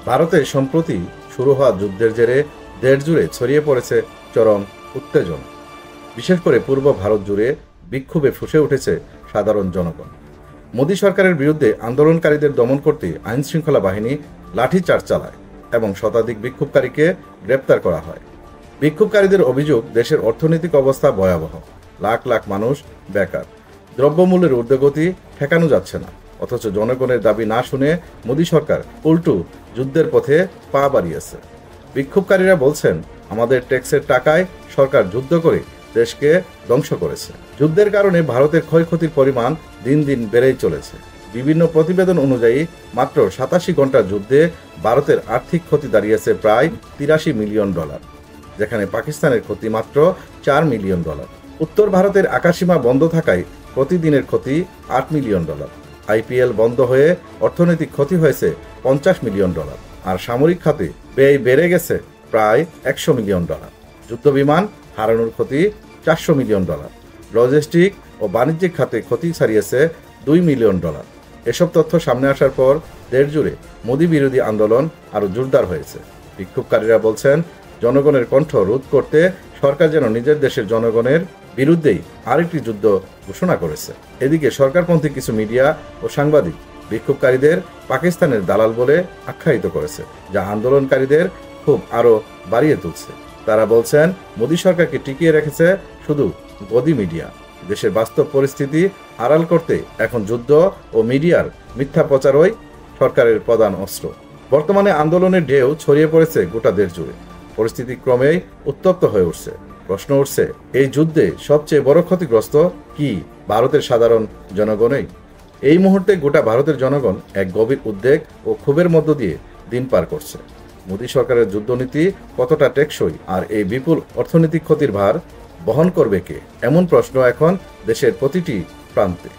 ভারতে সম্প্রতি শুরু হওয়া যুদ্ধের জেরে দেশ জুড়ে ছড়িয়ে পড়েছে চরম উত্তেজনা। বিশেষ করে পূর্ব ভারত জুড়ে বিক্ষোভে ফুঁসে উঠেছে সাধারণ জনগণ। মোদী সরকারের বিরুদ্ধে আন্দোলনকারীদের দমন করতে আইনশৃঙ্খলা বাহিনী লাঠিচার্জ চালায় এবং শতাধিক বিক্ষোভকারীকে গ্রেপ্তার করা হয়। বিক্ষোভকারীদের অভিযোগ, দেশের অর্থনৈতিক অবস্থা ভয়াবহ, লাখ লাখ মানুষ বেকার, দ্রব্যমূল্যের ঊর্ধ্বগতি ঠেকানো যাচ্ছে না। অথচ জনগণের দাবি না শুনে মোদী সরকার উল্টো যুদ্ধের পথে পা বাড়িয়েছে। বিক্ষোভকারীরা বলছেন, আমাদের ট্যাক্সের টাকায় সরকার যুদ্ধ করে দেশকে ধ্বংস করেছে। যুদ্ধের কারণে ভারতের ক্ষয়ক্ষতির পরিমাণ দিন দিন বেড়েই চলেছে। বিভিন্ন প্রতিবেদন অনুযায়ী মাত্র 87 ঘন্টার যুদ্ধে ভারতের আর্থিক ক্ষতি দাঁড়িয়েছে প্রায় $83 মিলিয়ন, যেখানে পাকিস্তানের ক্ষতি মাত্র $4 মিলিয়ন। উত্তর ভারতের আকাশসীমা বন্ধ থাকায় প্রতিদিনের ক্ষতি $8 মিলিয়ন। আইপিএল বন্ধ হয়ে অর্থনৈতিক ক্ষতি হয়েছে $50 মিলিয়ন, আর সামরিক খাতে ব্যয় বেড়ে গেছে প্রায় $100 মিলিয়ন। যুদ্ধবিমান হারানোর ক্ষতি $400 মিলিয়ন। লজিস্টিক ও বাণিজ্যিক খাতে ক্ষতি ছাড়িয়েছে $2 মিলিয়ন। এসব তথ্য সামনে আসার পর দেশ জুড়ে মোদী বিরোধী আন্দোলন আরও জোরদার হয়েছে। বিক্ষোভকারীরা বলছেন, জনগণের কণ্ঠ রোধ করতে সরকার যেন নিজের দেশের জনগণের বিরুদ্ধেই আরেকটি যুদ্ধ ঘোষণা করেছে। এদিকে সরকারপন্থী কিছু মিডিয়া ও সাংবাদিক বিক্ষোভকারীদের পাকিস্তানের দালাল বলে আখ্যায়িত করেছে, যা আন্দোলনকারীদের ক্ষোভ আরও বাড়িয়ে তুলছে। তারা বলছেন, মোদী সরকারকে টিকিয়ে রেখেছে শুধু গদি মিডিয়া। দেশের বাস্তব পরিস্থিতি আড়াল করতে এখন যুদ্ধ ও মিডিয়ার মিথ্যা প্রচারই সরকারের প্রধান অস্ত্র। বর্তমানে আন্দোলনের ঢেউ ছড়িয়ে পড়েছে গোটা দেশ জুড়ে। পরিস্থিতি ক্রমেই উত্তপ্ত হয়ে উঠছে। প্রশ্ন উঠছে, এই যুদ্ধে সবচেয়ে বড় ক্ষতিগ্রস্ত কি ভারতের সাধারণ জনগণই? এই মুহূর্তে গোটা ভারতের জনগণ এক গভীর উদ্বেগ ও ক্ষোভের মধ্য দিয়ে দিন পার করছে। মোদী সরকারের যুদ্ধনীতি কতটা টেকসই, আর এই বিপুল অর্থনৈতিক ক্ষতির ভার বহন করবে কে? এমন প্রশ্ন এখন দেশের প্রতিটি প্রান্তে।